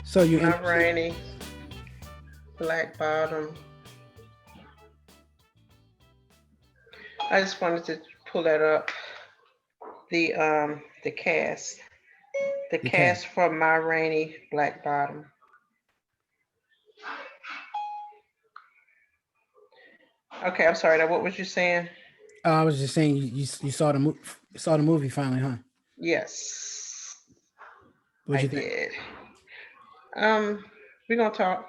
So you're My interested? Rainey, Black Bottom. I just wanted to pull that up. The cast. The The cat. cast for My Rainey, Black Bottom. Okay, I'm sorry. Now, what was you saying? I was just saying you saw saw the movie finally, huh? Yes, What'd I you think? did. Um, we gonna talk.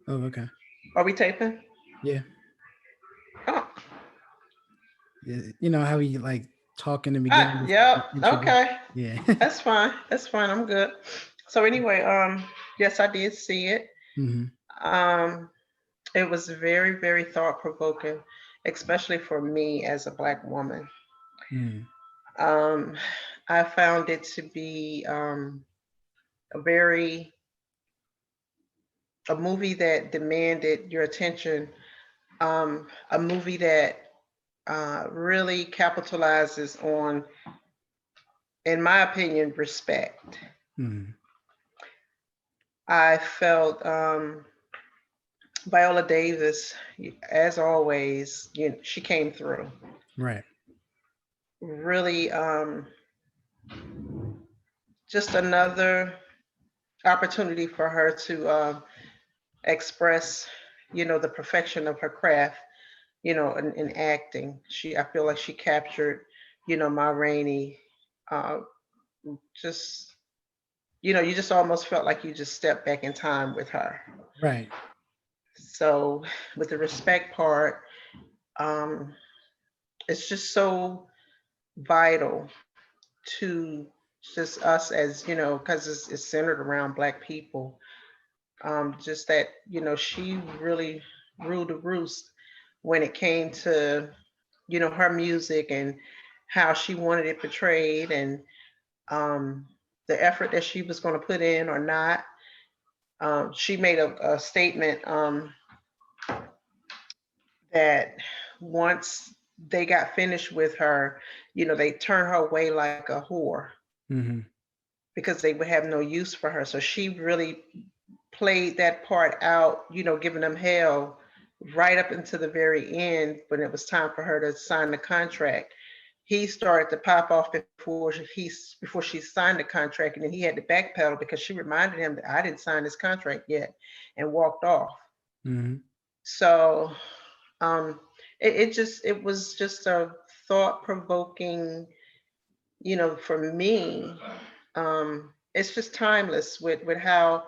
Oh, okay. Are we taping? Yeah. Oh, Yeah. You know how he like talk in the beginning before yep. he introduced. Okay, Yeah. that's fine. That's fine. I'm good. So anyway, yes, I did see it. hmm Um, it was very, very thought provoking, especially for me as a black woman. mm Um, I found it to be a very a movie that demanded your attention. A movie that really capitalizes on, in my opinion, respect. mm I felt Viola Davis, as always, she came through. Right. Really, just another opportunity for her to express, the perfection of her craft, in acting. I feel like she captured, Ma Rainey, uh, just, you just almost felt like you just stepped back in time with her. Right. So with the respect part, um, it's just so vital to just us as, because it's centered around Black people. Just that, she really ruled the roost when it came to, her music and how she wanted it portrayed, and um, the effort that she was going to put in or not. She made a statement that once they got finished with her, they turned her away like a whore hmm because they would have no use for her. So she really played that part out, giving them hell right up until the very end when it was time for her to sign the contract. He started to pop off before she signed the contract, and then he had to backpedal because she reminded him that I didn't sign this contract yet, and walked off. hmm So um, it was just a thought provoking, for me. It's just timeless with how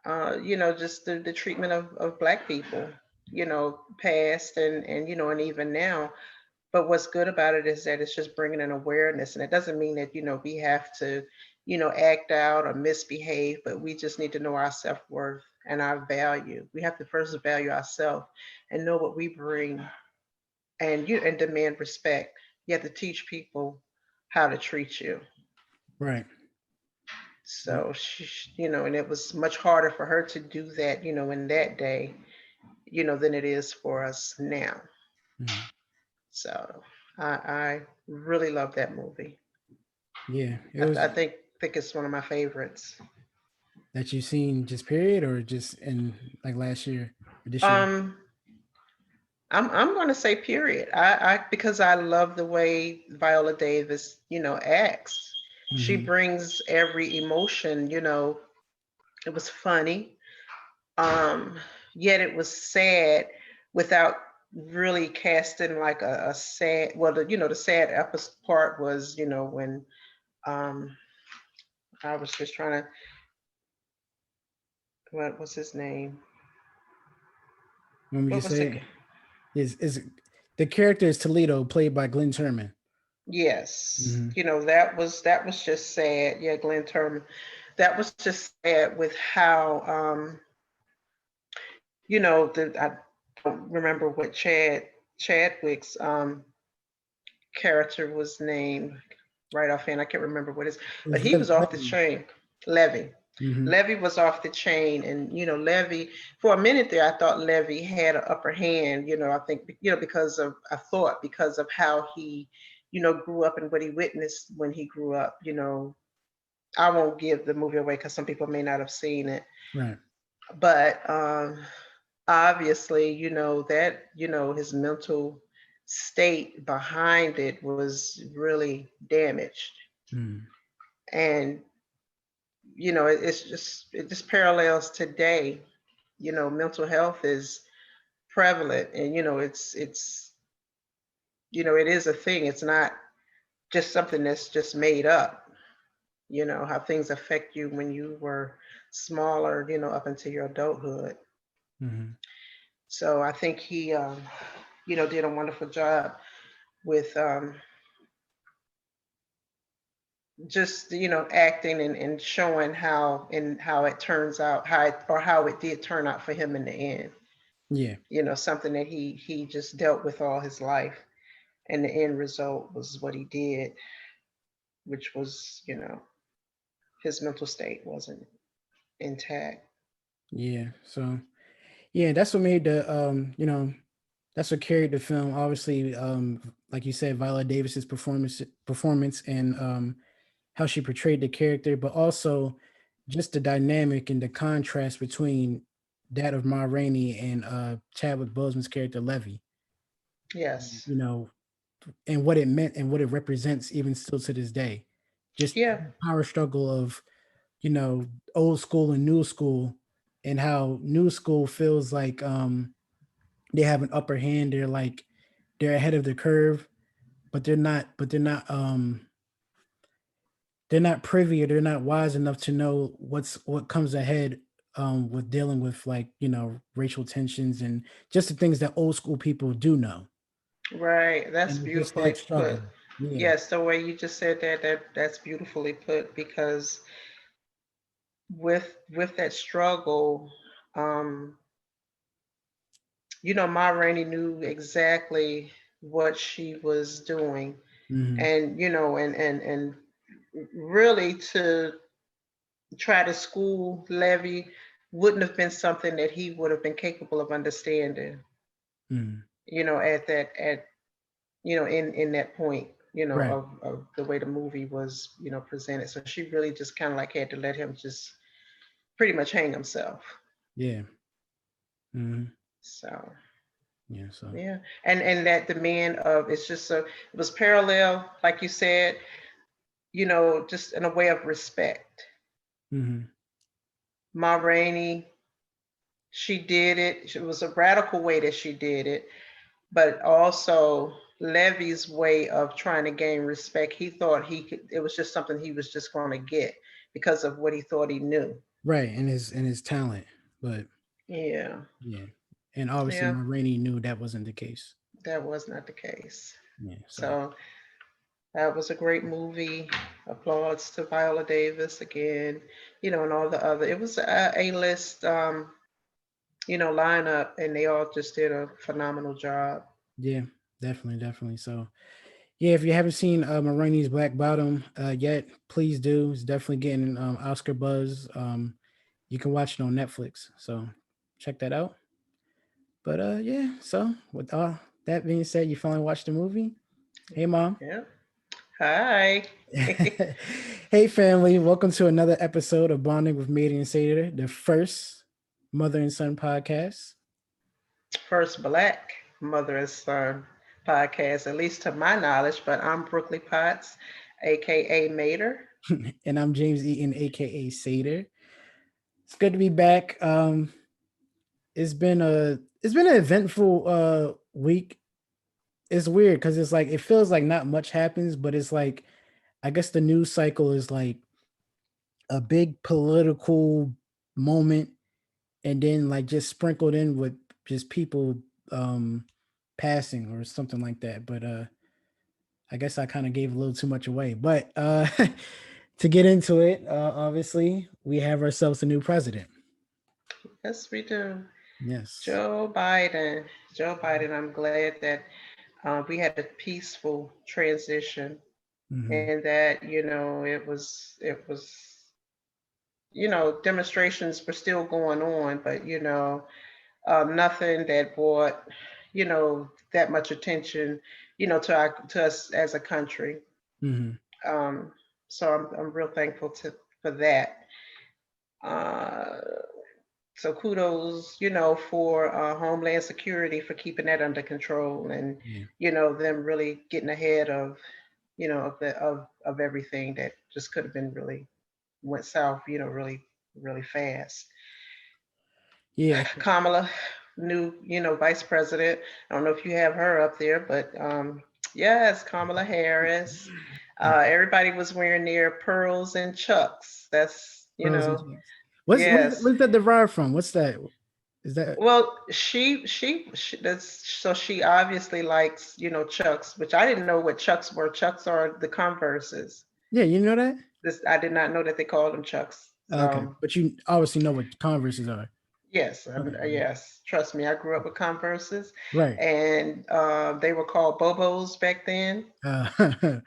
just the treatment of Black people, past and even now. But what's good about it is that it's just bringing an awareness, and it doesn't mean that we have to, act out or misbehave, but we just need to know our self worth and our value. We have to first value ourselves and know what we bring, and demand respect. You have to teach people how to treat you. Right. So and it was much harder for her to do that, in that day, than it is for us now. mm So I really love that movie. Yeah. It I was think it's one of my favorites. that you seen just period or just in like last year or this year. Um, I'm going to say period. I because I love the way Viola Davis, acts. She hmm brings every emotion. It was funny. Um, Yet it was sad without really casting like a sad. Well, the sad episode part was, when um I was just trying to, what was his name? When we What can was it? say is the character is Toledo, played by Glenn Turman. Yes, hmm that was just sad. Yeah, Glenn Turman. That was just sad with how I don't remember what Chadwick's character was named right offhand. I can't remember what his, It but was he was off the Levy. chain. Levy. hmm Levy was off the chain, and Levy. For a minute there, I thought Levy had an upper hand. I think because of how he, grew up and what he witnessed when he grew up. I won't give the movie away because some people may not have seen it. Right. But obviously, that, his mental state behind it was really damaged. Mm. And, it just parallels today. Mental health is prevalent, and, it is a thing. It's not just something that's just made up. How things affect you when you were smaller, up into your adulthood. Mm-hmm. So I think he, did a wonderful job with just, acting and showing how it turns out, how it did turn out for him in the end. Yeah. Something that he just dealt with all his life, and the end result was what he did, which was, his mental state wasn't intact. Yeah. So yeah, that's what made the that's what carried the film. Obviously, like you said, Viola Davis's performance and how she portrayed the character, but also just the dynamic and the contrast between that of Ma Rainey and Chadwick Boseman's character Levy. Yes. You know, and what it meant and what it represents even still to this day. Just Yeah. power struggle of, old school and new school, and how new school feels like they have an upper hand. They're like they're ahead of the curve, but they're not privy, or they're not wise enough to know what comes ahead with dealing with, like, racial tensions and just the things that old school people do know. Right. That's And it's just beautifully that put. struggle. Yeah. Yes, the way you just said that's beautifully put, because with that struggle, um, Ma Rainey knew exactly what she was doing, Hmm. and and really to try to school Levy wouldn't have been something that he would have been capable of understanding, Hmm. at in that point, Right. of the way the movie was, presented. So she really just kind of like had to let him just pretty much hang himself. Yeah. Hmm. So Yeah. So. yeah, and that demand of, it's just so, it was parallel, like you said, just in a way of respect. Hmm. Ma Rainey, she did it. It was a radical way that she did it, but also Levy's way of trying to gain respect. He thought he could. It was just something he was just going to get because of what he thought he knew. Right. And his talent, but Yeah, yeah, and obviously, yeah, Ma Rainey knew that wasn't the case. that was not the case. Yeah. So. So that was a great movie. Applauds to Viola Davis again, and all the other. It was a list, lineup, and they all just did a phenomenal job. Yeah, definitely, definitely. So, yeah, if you haven't seen Marini's Black Bottom yet, please do. It's definitely getting Oscar buzz. You can watch it on Netflix, so check that out. But yeah. So with all that being said, you finally watched the movie. Hey, mom. Yeah. Hi. Hey, family. Welcome to another episode of Bonding with Maiden and Sater, the first mother and son podcast. First Black mother and son podcast, at least to my knowledge. But I'm Brooklyn Potts, aka Mater. And I'm James Eaton, aka Sater. It's good to be back. It's been an eventful week. It's weird because it's like it feels like not much happens, but it's like I guess the news cycle is like a big political moment, and then like just sprinkled in with just people um passing or something like that. But I guess I kind of gave a little too much away. But to get into it, obviously we have ourselves a new president. Yes, we do. Yes. Joe Biden. Joe Biden. I'm glad that we had a peaceful transition, Hmm. and that it was demonstrations were still going on, but nothing that brought that much attention to us as a country. Hmm. Um, so I'm real thankful for that. Uh, so kudos, for Homeland Security for keeping that under control, and Yeah. them really getting ahead of of everything that just could have been really went south, really really fast. Yeah. Kamala, new, vice president. I don't know if you have her up there, but yes, Kamala Harris. Everybody was wearing their pearls and chucks. That's, Pearls and Chucks. yes. What's that derived from? What's that? Is that Well, she that's so she obviously likes, Chucks, which I didn't know what Chucks were. Chucks are the Converses. yeah, you know that? This I did not know that they called them Chucks. Okay. But you obviously know what Converses are. Yes, Okay. yes. Trust me, I grew up with Converses, Right. and they were called Bobos back then. Uh,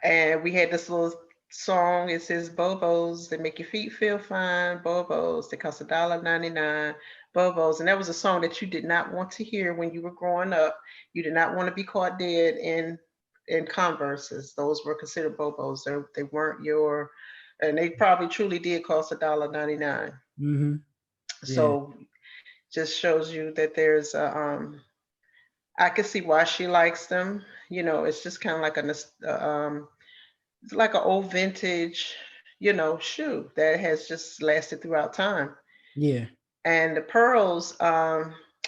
And we had this little song. It says Bobos, they make your feet feel fine. Bobos, they cost $1.99. Bobos, and that was a song that you did not want to hear when you were growing up. You did not want to be caught dead in Converses. Those were considered Bobos. They weren't your, and they probably truly did cost $1.99. hmm Yeah. So just shows you that there's a I can see why she likes them. It's just kind of like it's like an old vintage, shoe that has just lasted throughout time. Yeah. And the pearls,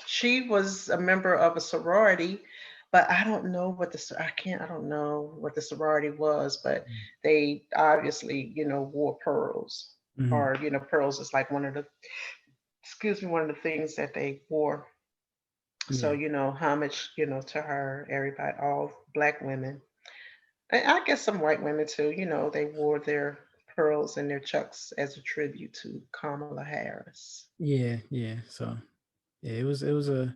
she was a member of a sorority, but I don't know what I don't know what the sorority was, but they obviously, wore pearls, hmm or, pearls is like one of the things that they wore. So, Yeah. homage, to her, everybody, all Black women. And I guess some white women too, they wore their pearls and their chucks as a tribute to Kamala Harris. Yeah. Yeah. So yeah, it was a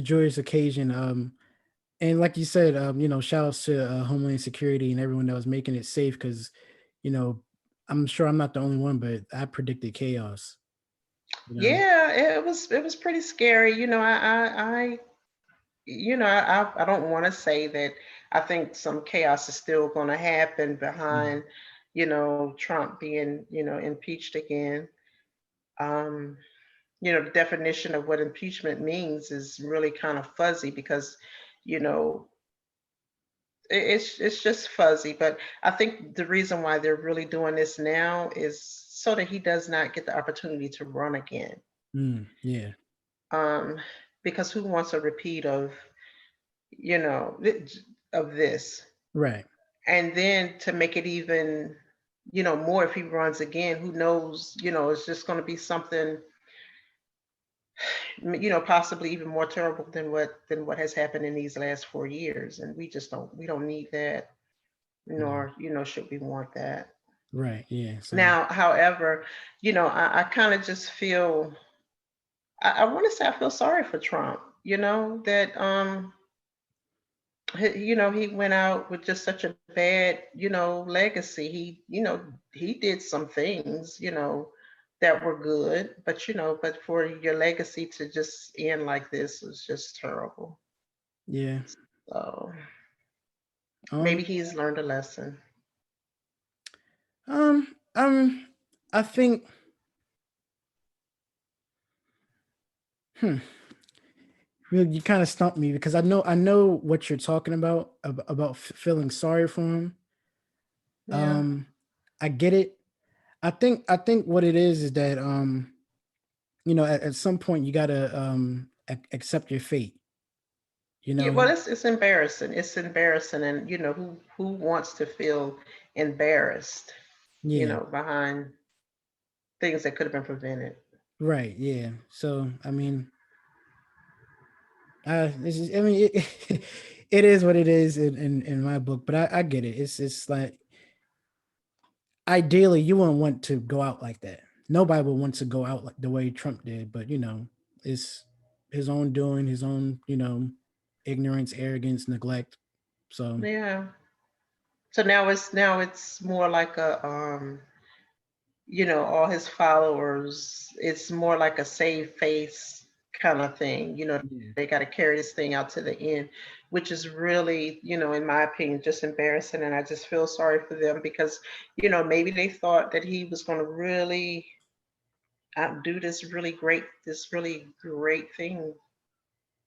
joyous occasion. And like you said, shout outs to Homeland Security and everyone that was making it safe because, you know, I'm sure I'm not the only one, but I predicted chaos. You know, Yeah, it was pretty scary. I don't want to say that I think some chaos is still going to happen Mhm. behind, Trump being, impeached again. Um, the definition of what impeachment means is really kind of fuzzy because, you know, it's just fuzzy. But I think the reason why they're really doing this now is so that he does not get the opportunity to run again. Yeah, Um, because who wants a repeat of, of this? right. And then to make it even, more if he runs again, who knows, it's just going to be something, possibly even more terrible than what has happened in these last 4 years. And we don't need that, No, nor, should we want that. right. Yeah. So, Now, however, I kind of just feel, I want to say I feel sorry for Trump, that he went out with just such a bad, legacy. He did some things, that were good, but for your legacy to just end like this was just terrible. yeah. So maybe Um, he's learned a lesson. um, um, I think, hmm, really, you kind of stumped me because I know what you're talking about, about feeling sorry for him. Yeah. Um, I get it. I think what it is that, at some point you gotta accept your fate. You Yeah, well, know, it's embarrassing. It's embarrassing, and who wants to feel embarrassed, yeah, behind things that could have been prevented. right, yeah. So I mean, I mean, it is what it is in my book, but I get it. It's like ideally you wouldn't want to go out like that. Nobody would want to go out like the way Trump did, but it's his own doing, his own ignorance, arrogance, neglect. So Yeah. So now it's more like a all his followers, it's more like a save face kind of thing. yeah, They got to carry this thing out to the end. which is really, in my opinion, just embarrassing. And I just feel sorry for them because, maybe they thought that he was going to really do this really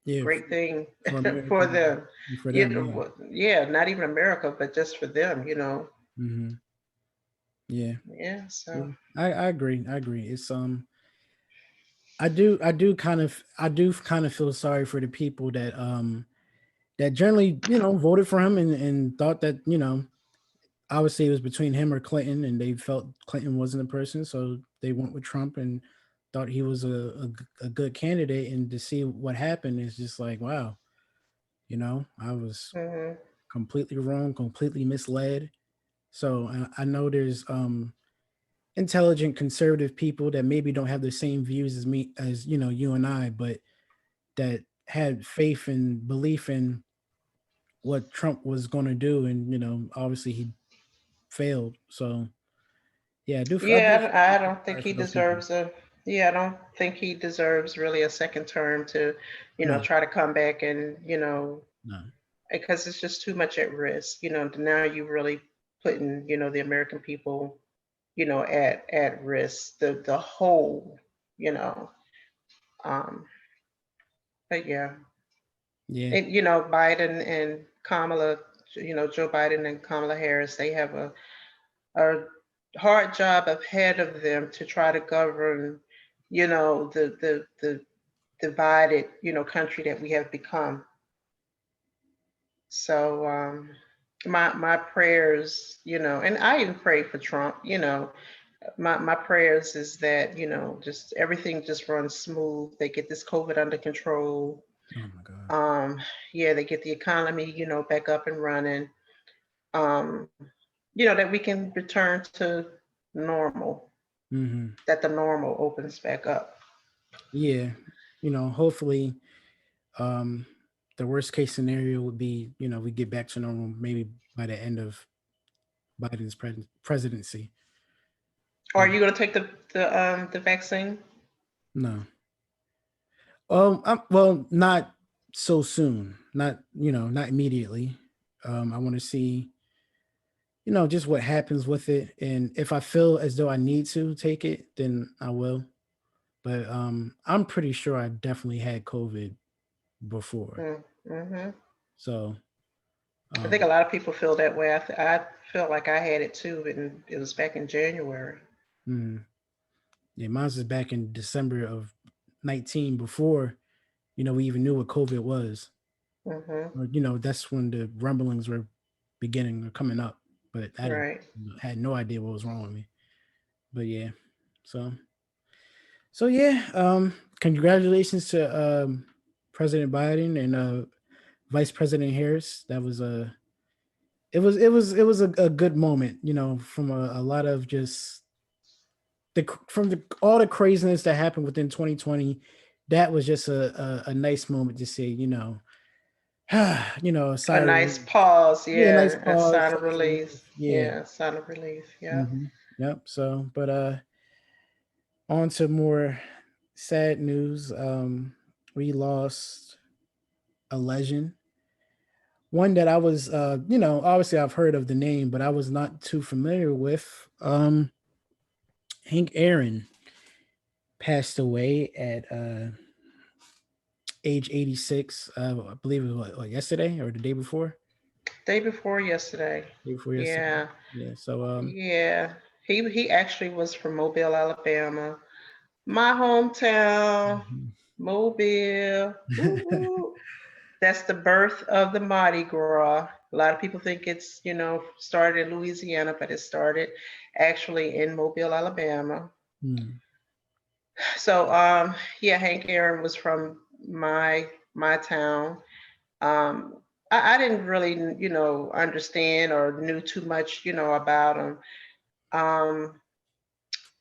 Yeah, great thing for America for them. and for them. Yeah. Yeah, not even America, but just for them. Hmm. Yeah. Yeah, so. Yeah. I agree. I agree. It's I do kind of feel sorry for the people that generally, voted for him and thought that, obviously it was between him or Clinton, and they felt Clinton wasn't a person, so they went with Trump and thought he was a good candidate. And to see what happened is just like, wow, I was Mhm. completely wrong, completely misled. So I know there's intelligent conservative people that maybe don't have the same views as me, as you and I, but that had faith and belief in what Trump was going to do, and obviously he failed. So yeah, I do Yeah, I don't think sorry he for those people. deserves yeah, I don't think he deserves really a second term to, No, try to come back and, no. because it's just too much at risk. Now you really putting, the American people, at risk, the whole, you know. Um, but yeah. Yeah. And, Biden and Kamala, Joe Biden and Kamala Harris, they have a hard job ahead of them to try to govern, the divided, country that we have become. So my prayers, and I even pray for Trump, my prayers is that, just everything just runs smooth. They get this COVID under control. Oh my God. Um, yeah, they get the economy, back up and running. Um, that we can return to normal, Hmm. that the normal opens back up. Yeah. Hopefully, um, the worst case scenario would be, we get back to normal maybe by the end of Biden's presidency. Are But you going to take the vaccine? no. Well, not so soon. Not, not immediately. I want to see, just what happens with it. And if I feel as though I need to take it, then I will. But I'm pretty sure I definitely had COVID before. Mm-hmm. So I think um a lot of people feel that way. I felt like I had it too, and it was back in January. mm, yeah, mine was back in December of 19 before, we even knew what COVID was. Mm-hmm. Or, that's when the rumblings were beginning or coming up. But I didn't Right. had no idea what was wrong with me. But yeah. So yeah, congratulations to President Biden and Vice President Harris. That was a it was a good moment, from a lot of just from all the craziness that happened within 2020. That was just a nice moment to see, a A sigh of nice relief. pause, Yeah, nice yeah. A pause, sign sigh of of relief. relief. Yeah. Yeah, sign of relief. Yeah. Hmm. Yep. So, but on to more sad news. We lost a legend. One that I was, obviously I've heard of the name, but I was not too familiar with. Hank Aaron passed away at age 86. I believe it was what, yesterday or the day before. Day before yesterday. Day before yesterday. Yeah. Yeah. So Yeah. He actually was from Mobile, Alabama. My hometown, mhm. Mobile. Woo woo. That's the birth of the Mardi Gras. A lot of people think it's, started in Louisiana, but it started actually in Mobile, Alabama. Hmm. So, yeah, Hank Aaron was from my town. Um, I didn't really, understand or knew too much, about him. Um,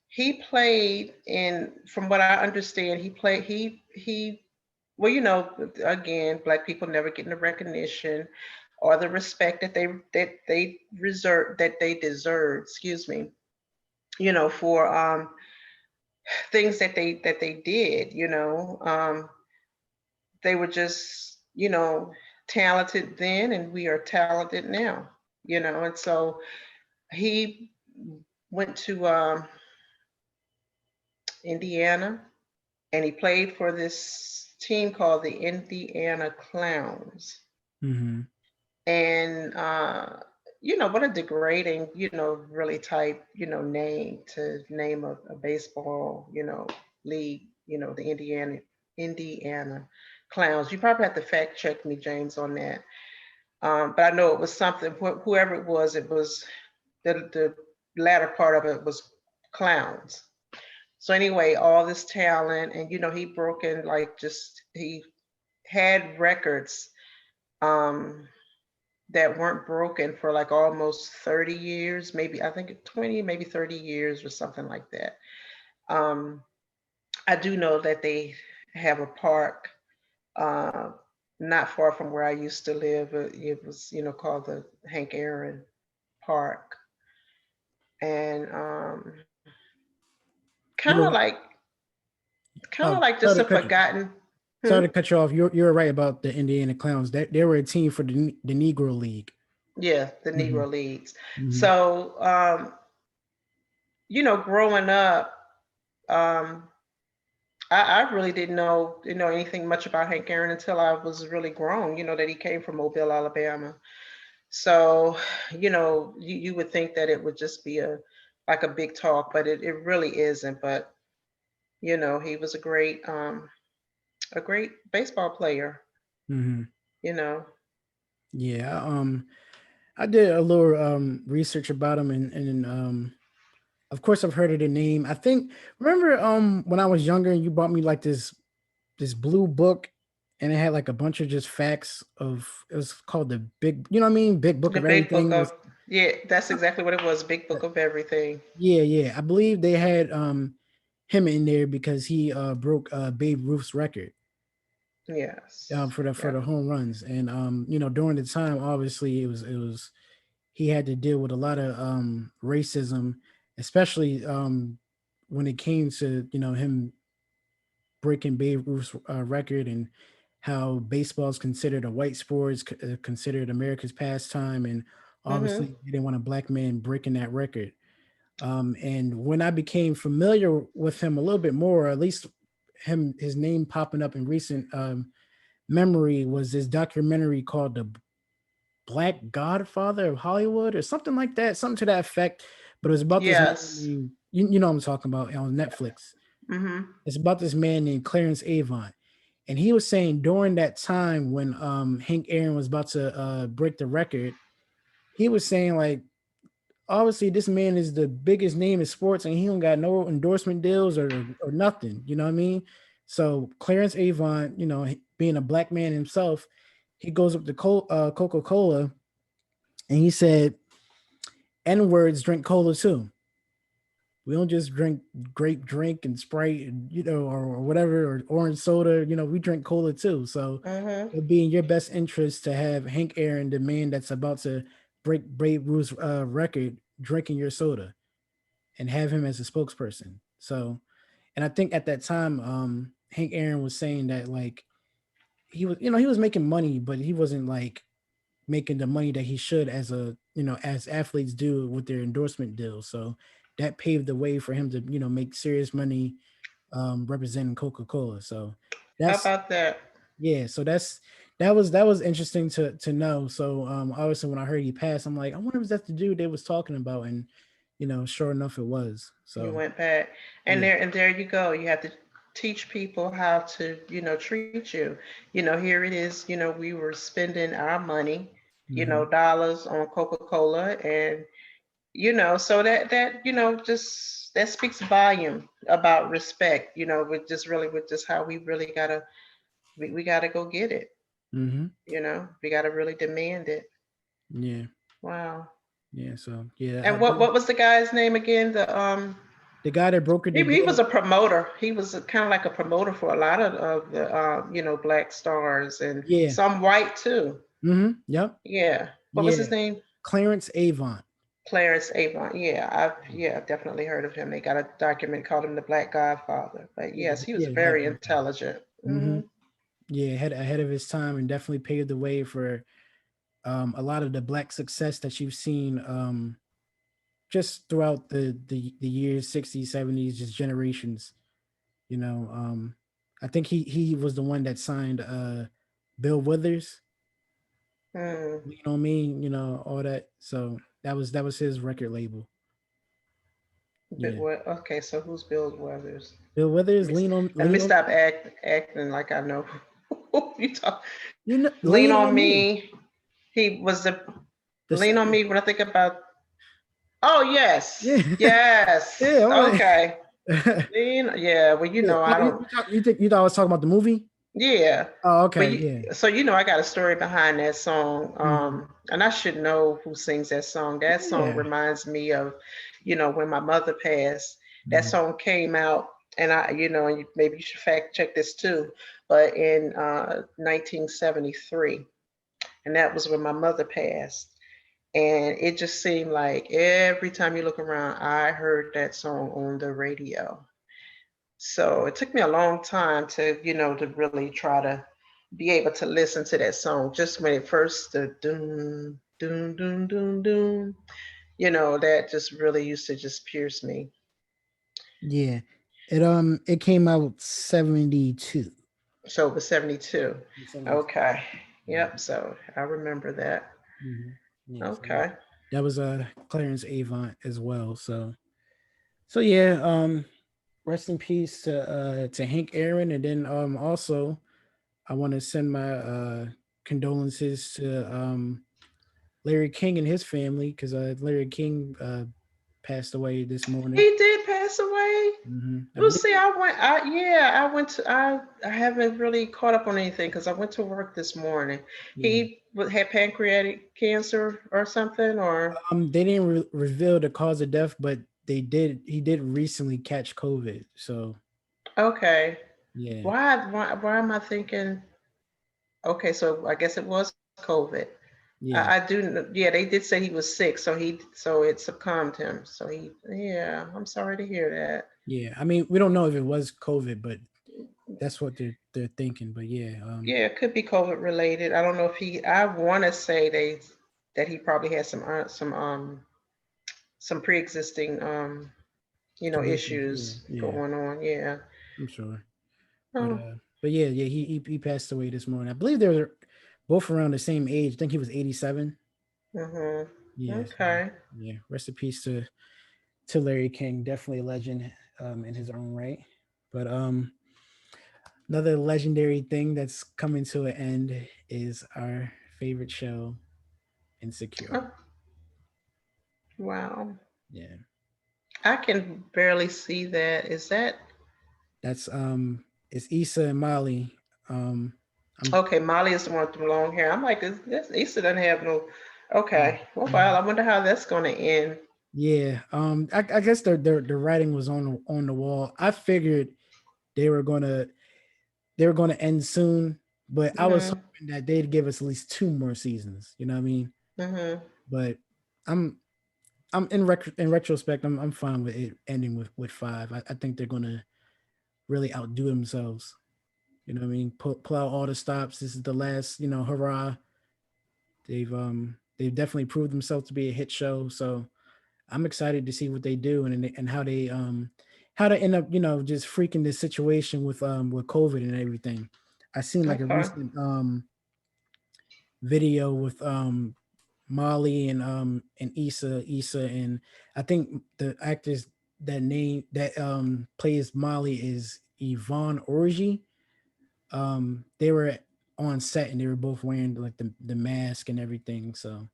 he played in, from what I understand, well, again, Black people never getting the recognition or the respect that they deserve, excuse me, for things that they did. They were just, talented then and we are talented now, and so he went to Indiana and he played for this team called the Indiana Clowns. Mm-hmm. And what a degrading, really type, name to name a baseball, league, the Indiana Clowns. You probably have to fact check me, James, on that. But I know it was something, whoever it was the latter part of it was clowns. So anyway, all this talent, and he broke in, like, just he had records um that weren't broken for like almost 30 years, maybe I think 20, maybe 30 years or something like that. Um, I do know that they have a park uh, not far from where I used to live. It was, called the Hank Aaron Park. And kind You of know, like, sorry just to a cut you. forgotten. Sorry Hmm? to cut you off. You're right about the Indiana Clowns. They were a team for the Negro League. Yeah, the Mm-hmm. Negro Leagues. Mm-hmm. So, growing up, um, I really didn't know anything much about Hank Aaron until I was really grown, that he came from Mobile, Alabama. So, you would think that it would just be like a big talk, but it really isn't. But, he was a great baseball player, Mm-hmm. you know. Yeah. I did a little research about him, and of course I've heard of the name. I think remember when I was younger and you bought me like this blue book, and it had like a bunch of just facts of, it was called the big, you know what I mean, big book The of big book everything. It was of, yeah, that's exactly what it was, big book of everything. yeah, yeah. I believe they had him in there because he broke Babe Ruth's record Yes. for Yeah. the home runs. And during the time, obviously it was he had to deal with a lot of racism, especially when it came to him breaking Babe Ruth's record, and how baseball is considered a white sport, is considered America's pastime, and Mhm. obviously they didn't want a black man breaking that record. And when I became familiar with him a little bit more, or at least his name popping up in recent memory, was this documentary called The Black Godfather of Hollywood or something like that, something to that effect. But it was about this man Yes. named, you know what I'm talking about, on Netflix. Mhm. It's about this man named Clarence Avant. And he was saying during that time when Hank Aaron was about to break the record, he was saying like, obviously this man is the biggest name in sports and he don't got no endorsement deals or nothing. You know what I mean? So Clarence Avant, being a black man himself, he goes up to Coca-Cola and he said, N words drink cola too. We don't just drink grape drink and Sprite, and, or whatever, or orange soda. We drink cola too. So Mhm. it'd be in your best interest to have Hank Aaron, the man that's about to break Babe Ruth's record, drinking your soda, and have him as a spokesperson. So, and I think at that time, Hank Aaron was saying that like he was making money, but he wasn't like making the money that he should as as athletes do with their endorsement deals. So that paved the way for him to make serious money representing Coca-Cola. So How that's about that? yeah. So that was interesting to know. So obviously when I heard he passed, I'm like, I wonder if that's the dude they was talking about, and sure enough, it was. You So went back. And yeah. there you go. You have to teach people how to, treat you. Here it is, we were spending our money, Hmm. dollars on Coca-Cola, and so that just that speaks volume about respect, with just how we really gotta we gotta go get it. Hmm. We gotta really demand it. Yeah. Wow. Yeah. So yeah, And what was the guy's name again? the guy that brokered the He deal. was a promoter. He was kind of like a promoter for a lot of the black stars and Yeah. some white too. Yep. Yeah. What was his Yeah. name? Clarence Avant. Clarence Avant. Yeah, I've definitely heard of him. They got a document called him the Black Godfather. But Yeah. yes, he was Yeah. The Black very Godfather. intelligent. Hmm. Hmm. Yeah, ahead of his time, and definitely paved the way for a lot of the black success that you've seen just throughout the years 60s, 70s, just generations. You know, I think he was the one that signed Bill Withers, Hmm. Lean on Me, all that. So that was his record label. But Yeah. what? Okay, so who's Bill Weathers? Bill Let Withers, me, let me Lean on stop acting like I know who you talk. Lean Lean on on Me. Me. He was the The Lean on singer. Me when I think about. Oh Yeah. yes, yes. Yeah, all right. Okay. Lean. Yeah. Well, Yeah. I Oh, don't. you thought I was talking about the movie? Yeah. Oh, But okay, yeah. so I got a story behind that song. Mhm. And I should know who sings that song. That song Yeah. reminds me of, when my mother passed. That Mhm. song came out, and and maybe you should fact check this too, but in 1973, and that was when my mother passed. And it just seemed like every time you look around, I heard that song on the radio. So it took me a long time to, to really try to be able to listen to that song. Just when it first, the doom, doom, doom, doom, doom, that just really used to just pierce me. Yeah. It came out 72. So it was 72. 72. Okay. Yeah. Yep. So I remember that. Yeah. So Okay. that was Clarence Avant as well. So yeah, rest in peace to Hank Aaron, and then also I want to send my condolences to Larry King and his family, because Larry King passed away this morning. He did pass away. I Well, believe. see, I haven't really caught up on anything because I went to work this morning. Yeah. He had pancreatic cancer or something, or They didn't reveal the cause of death, but they did. He did recently catch COVID. So okay. yeah, Why am I thinking? Okay, so I guess it was COVID. yeah, I do. Yeah, they did say he was sick, so it succumbed him. So yeah. I'm sorry to hear that. yeah. I mean, we don't know if it was COVID, but that's what they're thinking. But yeah, Yeah, it could be COVID related. I don't know if I want to say that he probably had some pre-existing conditions. Yeah, issues yeah. going on. Yeah. I'm sure. But Oh. uh, but yeah, yeah. He passed away this morning. I believe they were both around the same age. I think he was 87. Mhm. Yeah. So Okay. yeah. Rest in peace to Larry King. Definitely a legend in his own right. But another legendary thing that's coming to an end is our favorite show, Insecure. Oh, wow. Yeah. I can barely see that. Is that That's it's Issa and Molly. I'm okay? Molly is the one with the long hair. I'm like, this Issa doesn't have no. yeah. Okay. Well, well, I wonder how that's going to end. Yeah. I guess the writing was on the wall. I figured they were gonna they were gonna end soon, but I was Mhm. hoping that they'd give us at least two more seasons. You know what I mean? Mhm. But I'm in retrospect, I'm fine with it ending with five. I think they're gonna really outdo themselves. You know what I mean? Pull out all the stops. This is the last, hurrah. They've definitely proved themselves to be a hit show. So I'm excited to see what they do, and how they end up, just freaking this situation with COVID and everything. I seen like a Okay. recent video with Molly and Issa, and I think the actors that plays Molly is Yvonne Orji. They were on set and they were both wearing like the mask and everything. So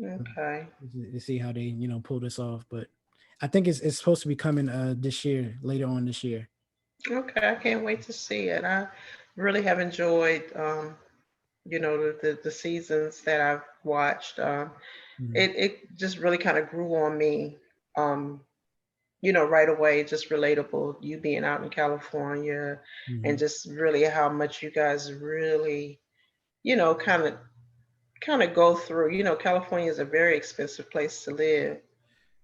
Okay. to see how they pull this off. But I think it's supposed to be coming this year, later on this year. Okay. I can't wait to see it. I really have enjoyed the seasons that I've watched. Mhm. It just really kind of grew on me. Um, right away, just relatable. You being out in California, and Mhm. just really how much you guys really, kind of go through. California is a very expensive place to live,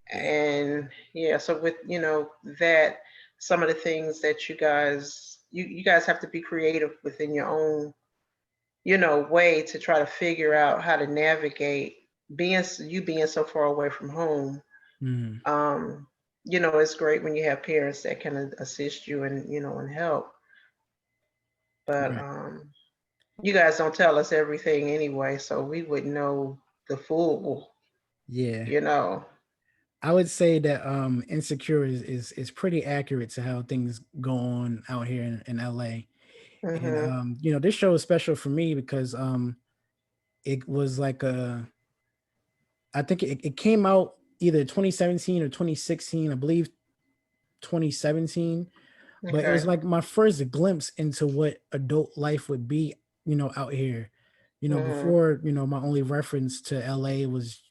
Yeah. and yeah, so with that, some of the things that you guys you guys have to be creative within your own, way to try to figure out how to navigate you being so far away from home. Mhm. Um, it's great when you have parents that can assist you and, and help. But Right. you guys don't tell us everything anyway, so we would know the full, Yeah. you know. I would say that Insecure is pretty accurate to how things go on out here in LA. And Mhm. this show is special for me because it was like I think it came out either 2017 or 2016, I believe 2017, but it was Okay. like my first glimpse into what adult life would be, out here. Mhm. Before, my only reference to LA was,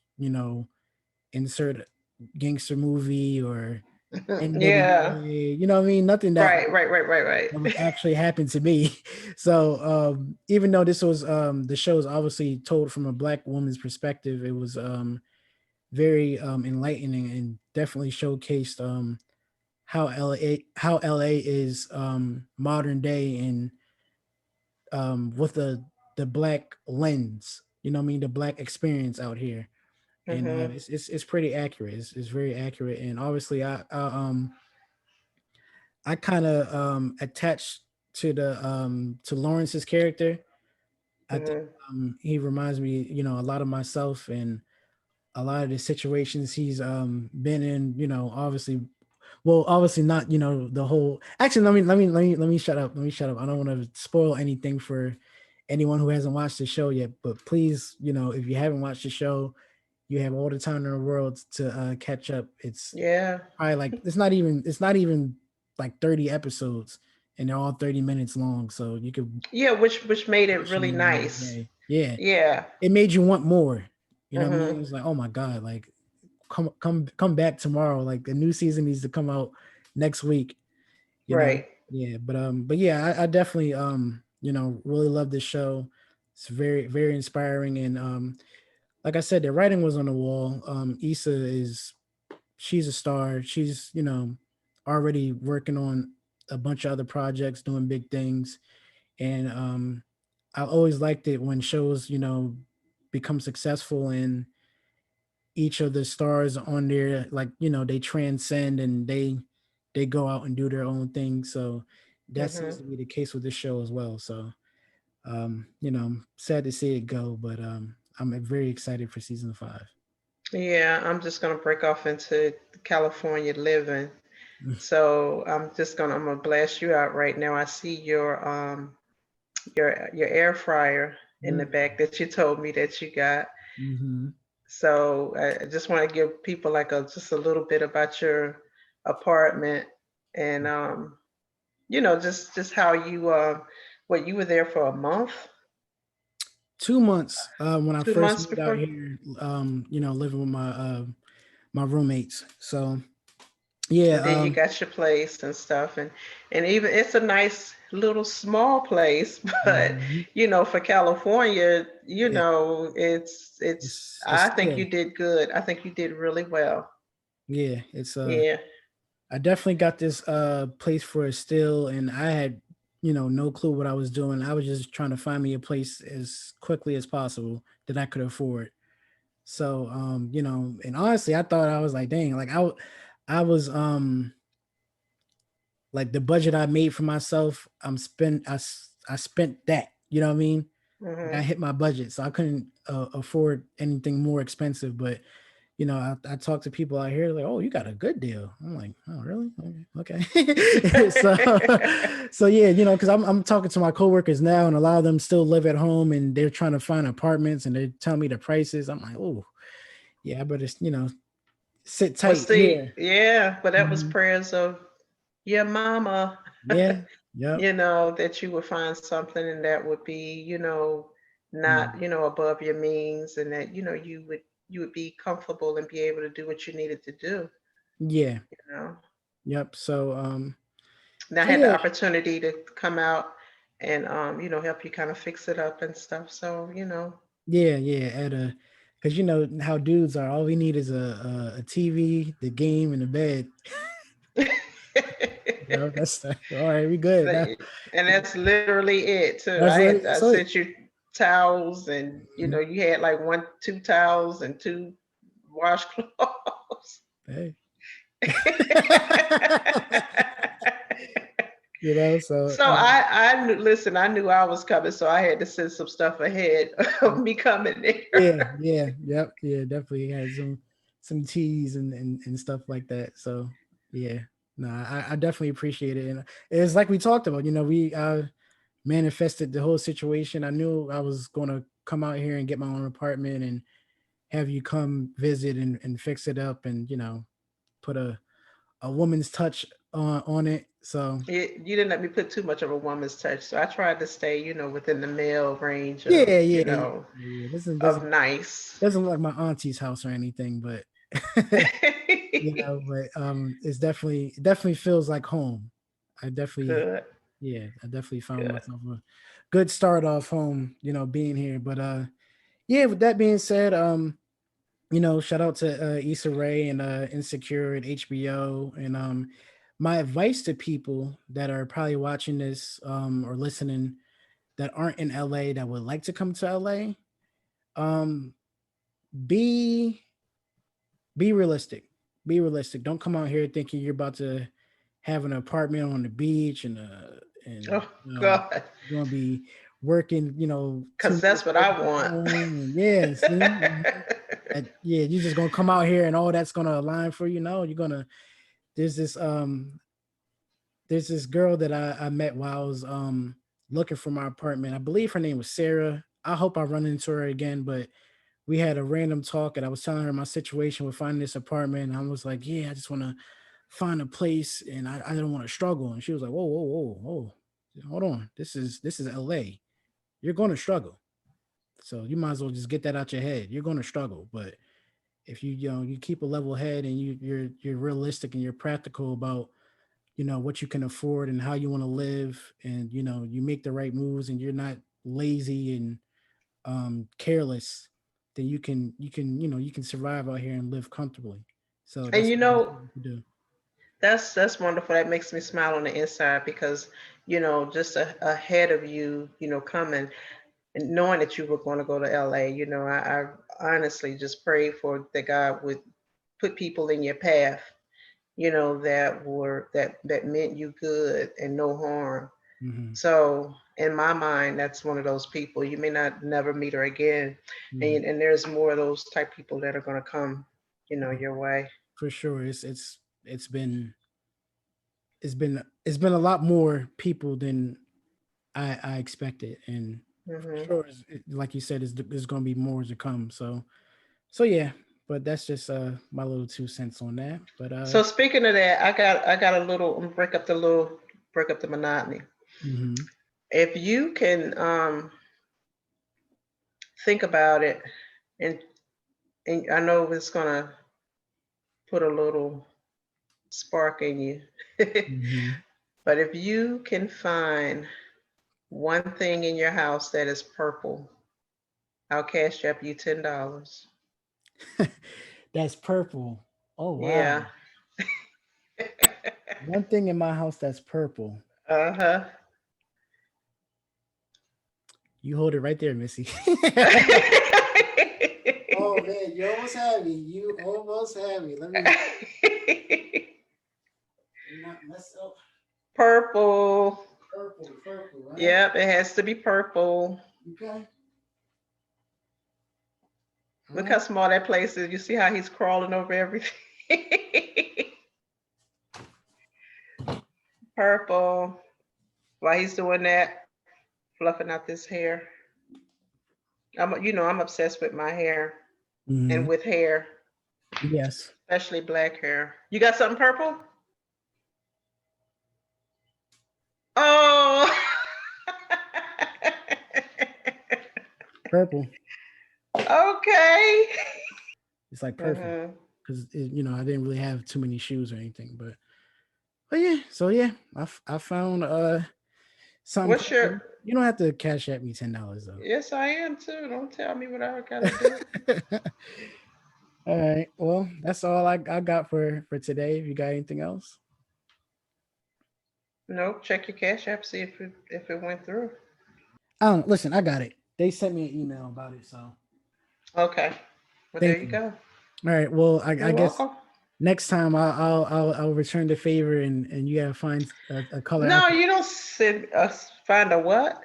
insert gangster movie or Yeah. NWA, you know what I mean? Nothing that Right, right, right, right, that right. would actually happen to me. So even though this was the show is obviously told from a black woman's perspective, it was very enlightening and definitely showcased how LA is modern day and with the black lens, what I mean, the black experience out here. And Mhm. it's pretty accurate. It's very accurate, and obviously I kind of attached to Lawrence's character. I think Mhm. he reminds me, a lot of myself and a lot of the situations he's been in. Obviously, well, obviously not. The whole. Actually, let me shut up. Let me shut up. I don't want to spoil anything for anyone who hasn't watched the show yet. But please, if you haven't watched the show, you have all the time in the world to catch up. It's Yeah. probably like it's not even like 30 episodes, and they're all 30 minutes long, so you could Yeah, which made it watch them really in one nice. day. Yeah, Yeah. it made you want more. You know what I mean? Mhm. It's like, oh my god, like come back tomorrow. Like the new season needs to come out next week. You know? Right. Yeah, but yeah, I definitely really love this show. It's very very inspiring, and like I said, the writing was on the wall. Issa she's a star. She's already working on a bunch of other projects, doing big things, and I always liked it when shows become successful and each of the stars on there, like they transcend and they go out and do their own thing. So that seems Mhm. to be the case with this show as well. So I'm sad to see it go, but I'm very excited for season 5. Yeah, I'm just gonna break off into California living. So I'm gonna blast you out right now. I see your air fryer in the back that you told me that you got. Mm-hmm. So I just want to give people like just a little bit about your apartment and just how what you were there for a month, 2 months when I two first months moved out before. here, living with my roommates. So And then yeah, you got your place and stuff, and even it's a nice little small place, but mhm, for California, yeah, it's it's I think you still, did good. I think you did really well. yeah, it's Yeah. I definitely got this place for a still, and I had no clue what I was doing. I was just trying to find me a place as quickly as possible that I could afford. So and honestly, I thought I was like, dang, like I was like the budget I made for myself, I spent that, you know what I mean? Like I Mhm. hit my budget, so I couldn't afford anything more expensive. But I talk to people out here like, oh, you got a good deal. I'm like, oh, really? Okay. So yeah, because I'm talking to my coworkers now, and a lot of them still live at home, and they're trying to find apartments, and they're telling me the prices. I'm like, oh, yeah, I better sit Well, tight see, here. yeah, but that was Mhm. prayers of your mama, Yeah. Yep. that you would find something and that would be, not, Mhm. above your means and that, you would be comfortable and be able to do what you needed to do, Yeah. you know. Yep. So And I so had the yeah, opportunity to come out and help you kind of fix it up and stuff. So, yeah, at a because how dudes are. All we need is a TV, the game, and the bed. That's all right. We good now. And that's literally it too. That's I so. sent you towels, and Mhm. you had like two towels and two washcloths. Hey. So So I knew, listen, I knew I was coming, so I had to send some stuff ahead of me coming there. yeah, definitely had some teas and stuff like that. So yeah, no, I definitely appreciate it, and it's like we talked about. We manifested the whole situation. I knew I was going to come out here and get my own apartment and have you come visit and fix it up and put a woman's touch on it. So You didn't let me put too much of a woman's touch, so I tried to stay, within the male range of, yeah. This of nice. doesn't look like my auntie's house or anything, but it definitely feels like home. I definitely Good, I definitely found good. myself a good start off home, being here. But yeah, with that being said, shout out to Issa Rae and Insecure and HBO. And my advice to people that are probably watching this or listening that aren't in LA that would like to come to LA, um, be be realistic. Be realistic. Don't come out here thinking you're about to have an apartment on the beach and Oh God, you're gonna be working, because 2 minutes that's what away I from want. home. And yeah, see, yeah, you're just gonna come out here and all that's gonna align for you. No, you're gonna. There's this there's this girl that I met while I was looking for my apartment. I believe her name was Sarah. I hope I run into her again, but we had a random talk and I was telling her my situation with finding this apartment. And I was like, yeah, I just want to find a place and I don't want to struggle. And she was like, whoa, whoa, whoa, whoa. Hold on. This is LA. You're gonna struggle. So you might as well just get that out your head. You're gonna struggle. But if you keep a level head and you're realistic and you're practical about what you can afford and how you want to live, and you make the right moves and you're not lazy and careless, then you can survive out here and live comfortably. So And that's what I want to do. that's wonderful. That makes me smile on the inside because, just ahead of you, coming and knowing that you were going to go to LA, I honestly just prayed for that God would put people in your path, that meant you good and no harm. Hmm. So in my mind, that's one of those people. You may not never meet her again, Hmm. and there's more of those type people that are going to come, your way. For sure, it's been a lot more people than I expected, and for Hmm. sure, like you said, there's going to be more to come. So yeah, but that's just my little 2 cents on that. But So speaking of that, I got a little I'm gonna break up the monotony. mhm. If you can think about it, and I know it's gonna put a little spark in you, Mhm. but if you can find one thing in your house that is purple, I'll cash up you $10. That's purple. Oh Yeah. wow. One thing in my house that's purple. Uh-huh. You hold it right there, Missy. Oh man, you almost had me. You almost had me. Let me not mess up. Purple. Purple, right? Yep, it has to be purple. Okay. All Look how right. small that place is. You see how he's crawling over everything? Purple. While he's doing that, fluffing out this hair. I'm obsessed with my hair and Hmm. with hair, Yes. especially black hair. You got something purple? Oh. Purple. Okay. It's like perfect Mhm. because I didn't really have too many shoes or anything, but yeah. So yeah, I found something What's your? purple. You don't have to cash at me $10 though. Yes, I am too. Don't tell me what I gotta do. All right. Well, that's all I got for today. If you got anything else? Nope. Check your Cash App, see if it went through. I don't listen. I got it. They sent me an email about it, so Okay. Well, there thank you you. go. All right. Well, I You're guess welcome. next time I'll return the favor and you gotta find a color No, apple. you don't send us find a what?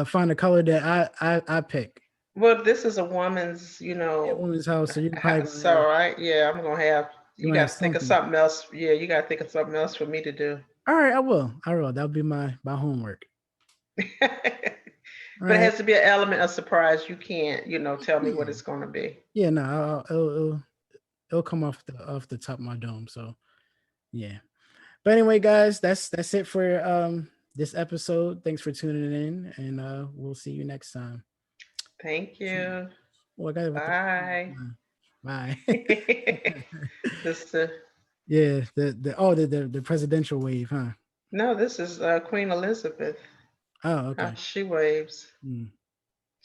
Find a color that I pick. Well, this is a woman's, Yeah, woman's house. So you're probably gonna house. All right. Yeah, I'm gonna have. you You gonna got have to think of something. something else. Yeah, you got to think of something else for me to do. All right, I will. I will. That'll be my homework. All But it right. has to be an element of surprise. You can't, tell me what Yeah. it's going to be. Yeah. No, it'll come off the top of my dome. So yeah. But anyway, guys, that's it for this episode. Thanks for tuning in, and we'll see you next time. Thank you. Oh, I got it with the Bye. bye. This Yeah, the presidential wave, huh? no, this is Queen Elizabeth. Oh, How okay. she waves. Mm.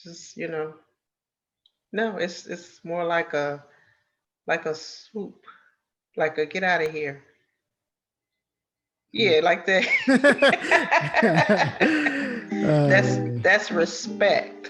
Just no, it's more like a swoop, like a get out of here. Mm. Yeah, like that. That's respect.